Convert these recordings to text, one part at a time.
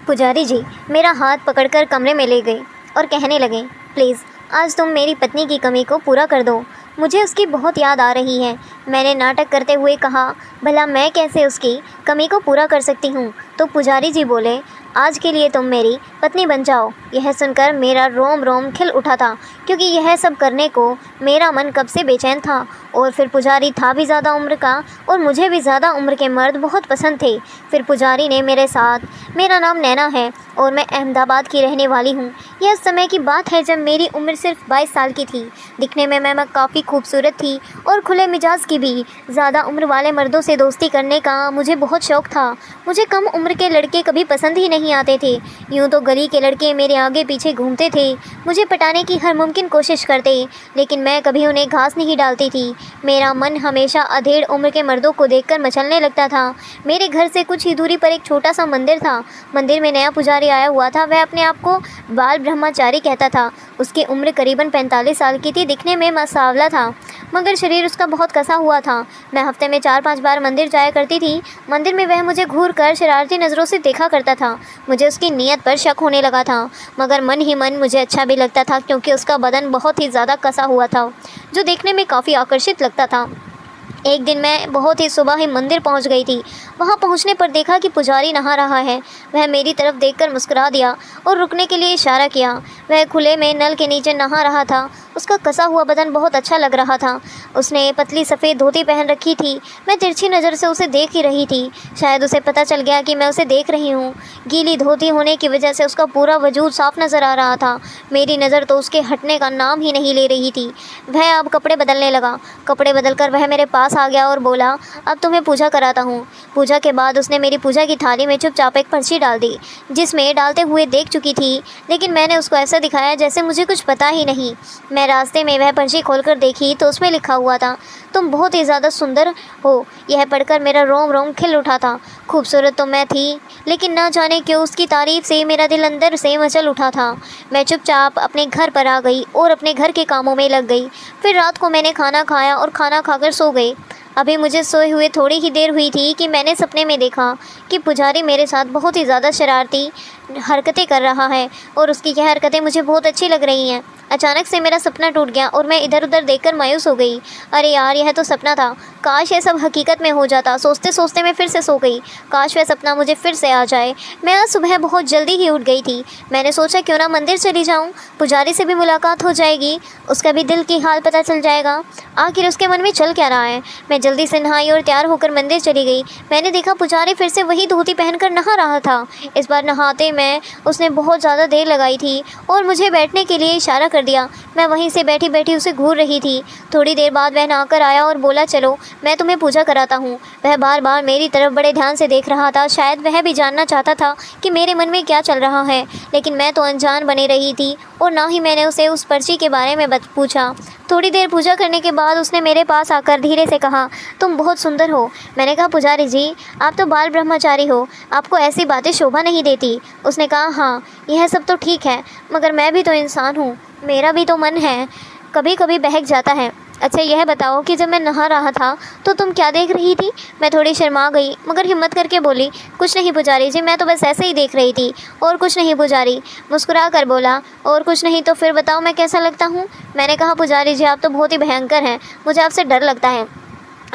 पुजारी जी मेरा हाथ पकड़कर कमरे में ले गए और कहने लगे, प्लीज़ आज तुम मेरी पत्नी की कमी को पूरा कर दो, मुझे उसकी बहुत याद आ रही है। मैंने नाटक करते हुए कहा, भला मैं कैसे उसकी कमी को पूरा कर सकती हूँ। तो पुजारी जी बोले, आज के लिए तुम मेरी पत्नी बन जाओ। यह सुनकर मेरा रोम रोम खिल उठा था, क्योंकि यह सब करने को मेरा मन कब से बेचैन था। और फिर पुजारी था भी ज़्यादा उम्र का और मुझे भी ज़्यादा उम्र के मर्द बहुत पसंद थे। फिर पुजारी ने मेरे साथ, मेरा नाम नैना है और मैं अहमदाबाद की रहने वाली हूँ। यह समय की बात है जब मेरी उम्र सिर्फ 22 साल की थी। दिखने में मैं काफ़ी खूबसूरत थी और खुले मिजाज की भी। ज़्यादा उम्र वाले मर्दों से दोस्ती करने का मुझे बहुत शौक़ था। मुझे कम उम्र के लड़के कभी पसंद ही नहीं आते थे। यूँ तो गली के लड़के मेरे आगे पीछे घूमते थे, मुझे पटाने की हर मुमकिन कोशिश करते, लेकिन मैं कभी उन्हें घास नहीं डालती थी। मेरा मन हमेशा अधेड़ उम्र के मर्दों को देखकर मचलने लगता था। मेरे घर से कुछ ही दूरी पर एक छोटा सा मंदिर था। मंदिर में नया पुजारी आया हुआ था। वह अपने आप को बाल ब्रह्मचारी कहता था। उसकी उम्र करीबन 45 साल की थी। दिखने में सांवला था, मगर शरीर उसका बहुत कसा हुआ था। मैं हफ्ते में 4-5 बार मंदिर जाया करती थी। मंदिर में वह मुझे घूर कर शरारती नज़रों से देखा करता था। मुझे उसकी नीयत पर शक होने लगा था, मगर मन ही मन मुझे अच्छा भी लगता था, क्योंकि उसका बदन बहुत ही ज़्यादा कसा हुआ था, जो देखने में काफ़ी आकर्षित लगता था। एक दिन मैं बहुत ही सुबह ही मंदिर पहुंच गई थी। वहां पहुंचने पर देखा कि पुजारी नहा रहा है। वह मेरी तरफ देखकर मुस्कुरा दिया और रुकने के लिए इशारा किया। वह खुले में नल के नीचे नहा रहा था। उसका कसा हुआ बदन बहुत अच्छा लग रहा था। उसने पतली सफ़ेद धोती पहन रखी थी। मैं तिरछी नज़र से उसे देख ही रही थी। शायद उसे पता चल गया कि मैं उसे देख रही हूँ। गीली धोती होने की वजह से उसका पूरा वजूद साफ नज़र आ रहा था। मेरी नज़र तो उसके हटने का नाम ही नहीं ले रही थी। वह अब कपड़े बदलने लगा। कपड़े बदलकर वह मेरे पास आ गया और बोला, अब तुम्हें पूजा कराता हूँ। पूजा के बाद उसने मेरी पूजा की थाली में चुपचाप एक पर्ची डाल दी, जिसमें डालते हुए देख चुकी थी, लेकिन मैंने उसको ऐसा दिखाया जैसे मुझे कुछ पता ही नहीं। मैं रास्ते में वह पर्ची खोलकर देखी तो उसमें लिखा हुआ था, तुम बहुत ही ज़्यादा सुंदर हो। यह पढ़कर मेरा रोम रोम खिल उठा था। खूबसूरत तो मैं थी, लेकिन ना जाने क्यों उसकी तारीफ़ से मेरा दिल अंदर से मचल उठा था। मैं चुपचाप अपने घर पर आ गई और अपने घर के कामों में लग गई। फिर रात को मैंने खाना खाया और खाना खाकर सो गई। अभी मुझे सोए हुए थोड़ी ही देर हुई थी कि मैंने सपने में देखा कि पुजारी मेरे साथ बहुत ही ज़्यादा शरारती हरकतें कर रहा है और उसकी यह हरकतें मुझे बहुत अच्छी लग रही हैं। अचानक से मेरा सपना टूट गया और मैं इधर उधर देखकर मायूस हो गई। अरे यार, यह तो सपना था, काश यह सब हकीकत में हो जाता। सोचते सोचते मैं फिर से सो गई। काश वह सपना मुझे फिर से आ जाए। मैं आज सुबह बहुत जल्दी ही उठ गई थी। मैंने सोचा क्यों ना मंदिर चली जाऊं, पुजारी से भी मुलाकात हो जाएगी, उसका भी दिल की हाल पता चल जाएगा, आखिर उसके मन में चल क्या रहा है। मैं जल्दी से नहाई और तैयार होकर मंदिर चली गई। मैंने देखा पुजारी फिर से वही धोती पहनकर नहा रहा था। इस बार नहाते में उसने बहुत ज़्यादा देर लगाई थी और मुझे बैठने के लिए इशारा कर दिया। मैं वहीं से बैठी बैठी उसे घूर रही थी। थोड़ी देर बाद वह नहाकर आया और बोला, चलो मैं तुम्हें पूजा कराता हूँ। वह बार बार मेरी तरफ बड़े ध्यान से देख रहा था। शायद वह भी जानना चाहता था कि मेरे मन में क्या चल रहा है, लेकिन मैं तो अनजान बनी रही थी और ना ही मैंने उसे उस पर्ची के बारे में पूछा। थोड़ी देर पूजा करने के बाद उसने मेरे पास आकर धीरे से कहा, तुम बहुत सुंदर हो। मैंने कहा, पुजारी जी आप तो बाल ब्रह्मचारी हो, आपको ऐसी बातें शोभा नहीं देती। उसने कहा, हाँ यह सब तो ठीक है, मगर मैं भी तो इंसान हूँ, मेरा भी तो मन है, कभी कभी बहक जाता है। अच्छा यह बताओ कि जब मैं नहा रहा था तो तुम क्या देख रही थी। मैं थोड़ी शर्मा गई, मगर हिम्मत करके बोली, कुछ नहीं पुजारी जी, मैं तो बस ऐसे ही देख रही थी। और कुछ नहीं पुजारी, मुस्कुरा कर बोला, और कुछ नहीं तो फिर बताओ मैं कैसा लगता हूँ। मैंने कहा, पुजारी जी आप तो बहुत ही भयंकर हैं, मुझे आपसे डर लगता है,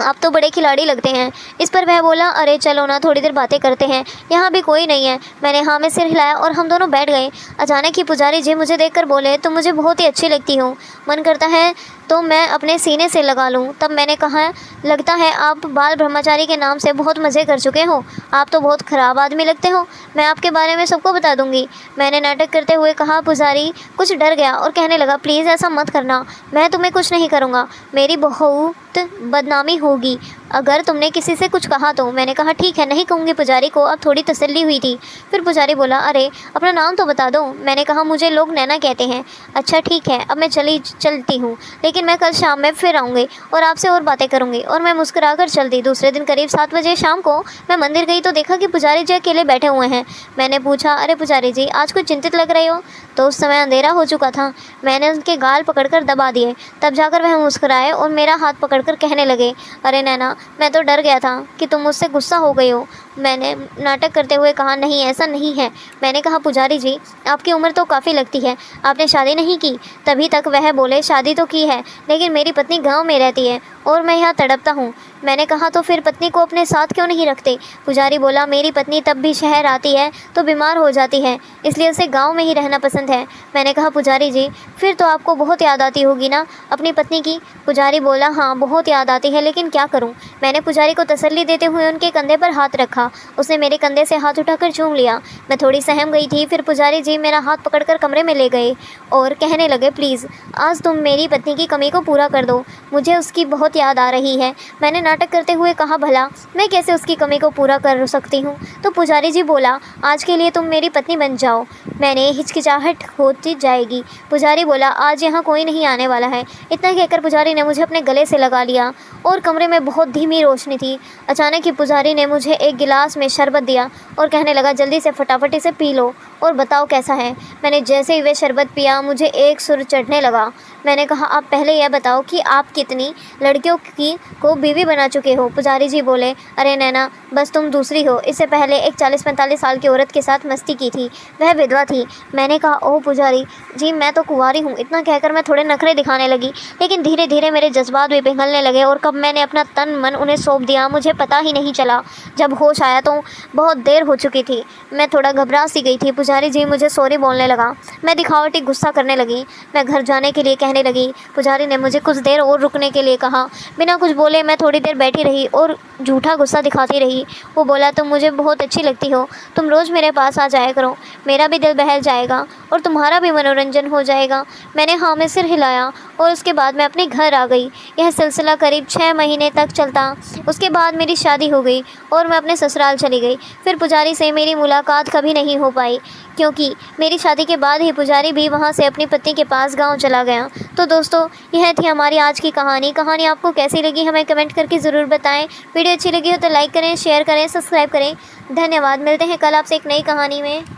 आप तो बड़े खिलाड़ी लगते हैं। इस पर वह बोला, अरे चलो ना थोड़ी देर बातें करते हैं, यहाँ भी कोई नहीं है। मैंने हाँ में सिर हिलाया और हम दोनों बैठ गए। अचानक ही पुजारी जी मुझे देखकर बोले, तुम मुझे बहुत ही अच्छी लगती हो, मन करता है तो मैं अपने सीने से लगा लूं। तब मैंने कहा, लगता है आप बाल ब्रह्मचारी के नाम से बहुत मज़े कर चुके हो, आप तो बहुत ख़राब आदमी लगते हो, मैं आपके बारे में सबको बता दूंगी। मैंने नाटक करते हुए कहा। पुजारी कुछ डर गया और कहने लगा, प्लीज़ ऐसा मत करना, मैं तुम्हें कुछ नहीं करूँगा, मेरी बहुत बदनामी होगी अगर तुमने किसी से कुछ कहा तो। मैंने कहा, ठीक है नहीं कहूँगी पुजारी को। अब थोड़ी तसल्ली हुई थी। फिर पुजारी बोला, अरे अपना नाम तो बता दो। मैंने कहा, मुझे लोग नैना कहते हैं। अच्छा ठीक है, अब मैं चलती हूँ, लेकिन मैं कल शाम में फिर आऊँगी और आपसे और बातें करूँगी। और मैं मुस्कुरा कर चल दी। दूसरे दिन करीब 7 बजे शाम को मैं मंदिर गई तो देखा कि पुजारी जी अकेले बैठे हुए हैं। मैंने पूछा, अरे पुजारी जी आज कुछ चिंतित लग रहे हो। तो उस समय अंधेरा हो चुका था। मैंने उनके गाल पकड़कर दबा दिए। तब जाकर वह मुस्कुराए और मेरा हाथ पकड़कर कहने लगे, अरे नैना मैं तो डर गया था कि तुम मुझसे गुस्सा हो गई हो। मैंने नाटक करते हुए कहा, नहीं ऐसा नहीं है। मैंने कहा, पुजारी जी आपकी उम्र तो काफ़ी लगती है, आपने शादी नहीं की। तभी तक वह बोले, शादी तो की है लेकिन मेरी पत्नी गांव में रहती है और मैं यहाँ तड़पता हूँ। मैंने कहा, तो फिर पत्नी को अपने साथ क्यों नहीं रखते? पुजारी बोला, मेरी पत्नी तब भी शहर आती है तो बीमार हो जाती है, इसलिए उसे गांव में ही रहना पसंद है। मैंने कहा, पुजारी जी फिर तो आपको बहुत याद आती होगी ना अपनी पत्नी की? पुजारी बोला, हाँ बहुत याद आती है, लेकिन क्या करूं? मैंने पुजारी को तसल्ली देते हुए उनके कंधे पर हाथ रखा। उसने मेरे कंधे से हाथ उठाकर चूम लिया। मैं थोड़ी सहम गई थी। फिर पुजारी जी मेरा हाथ पकड़कर कमरे में ले गए और कहने लगे, प्लीज़ आज तुम मेरी पत्नी की कमी को पूरा कर दो, मुझे उसकी बहुत याद आ रही है। मैंने नाटक करते हुए कहा, भला मैं कैसे उसकी कमी को पूरा कर सकती हूँ? तो पुजारी जी बोला, आज के लिए तुम मेरी पत्नी बन जाओ, मैंने हिचकिचाहट होती जाएगी। पुजारी बोला, आज यहाँ कोई नहीं आने वाला है। इतना कहकर पुजारी ने मुझे अपने गले से लगा लिया और कमरे में बहुत धीमी रोशनी थी। अचानक ही पुजारी ने मुझे एक गिलास में शरबत दिया और कहने लगा, जल्दी से फटाफट इसे पी लो और बताओ कैसा है। मैंने जैसे ही वे शरबत पिया मुझे एक सुर चढ़ने लगा। मैंने कहा, आप पहले यह बताओ कि आप कितनी लड़कियों की को बीवी बना चुके हो? पुजारी जी बोले, अरे नैना बस तुम दूसरी हो, इससे पहले एक 40-45 साल की औरत के साथ मस्ती की थी, वह विधवा थी। मैंने कहा, ओह पुजारी जी मैं तो कुंवारी हूँ। इतना कहकर मैं थोड़े नखरे दिखाने लगी, लेकिन धीरे धीरे मेरे जज्बात भी पिघलने लगे और कब मैंने अपना तन मन उन्हें सौंप दिया मुझे पता ही नहीं चला। जब होश आया तो बहुत देर हो चुकी थी। मैं थोड़ा घबरा सी गई थी। पुजारी जी मुझे सॉरी बोलने लगा। मैं दिखावटी गुस्सा करने लगी। मैं घर जाने के लिए कहने लगी। पुजारी ने मुझे कुछ देर और रुकने के लिए कहा। बिना कुछ बोले मैं थोड़ी देर बैठी रही और झूठा गुस्सा दिखाती रही। वो बोला, तुम मुझे बहुत अच्छी लगती हो, तुम रोज़ मेरे पास आ जाया करो, मेरा भी दिल बहल जाएगा और तुम्हारा भी मनोरंजन हो जाएगा। मैंने हाँ में सिर हिलाया और उसके बाद मैं अपने घर आ गई। यह सिलसिला करीब 6 महीने तक चलता। उसके बाद मेरी शादी हो गई और मैं अपने ससुराल चली गई। फिर पुजारी से मेरी मुलाकात कभी नहीं हो पाई, क्योंकि मेरी शादी के बाद ही पुजारी भी वहाँ से अपनी पत्नी के पास गांव चला गया। तो दोस्तों यह थी हमारी आज की कहानी आपको कैसी लगी हमें कमेंट करके ज़रूर बताएं। वीडियो अच्छी लगी हो तो लाइक करें, शेयर करें, सब्सक्राइब करें। धन्यवाद। मिलते हैं कल आपसे एक नई कहानी में।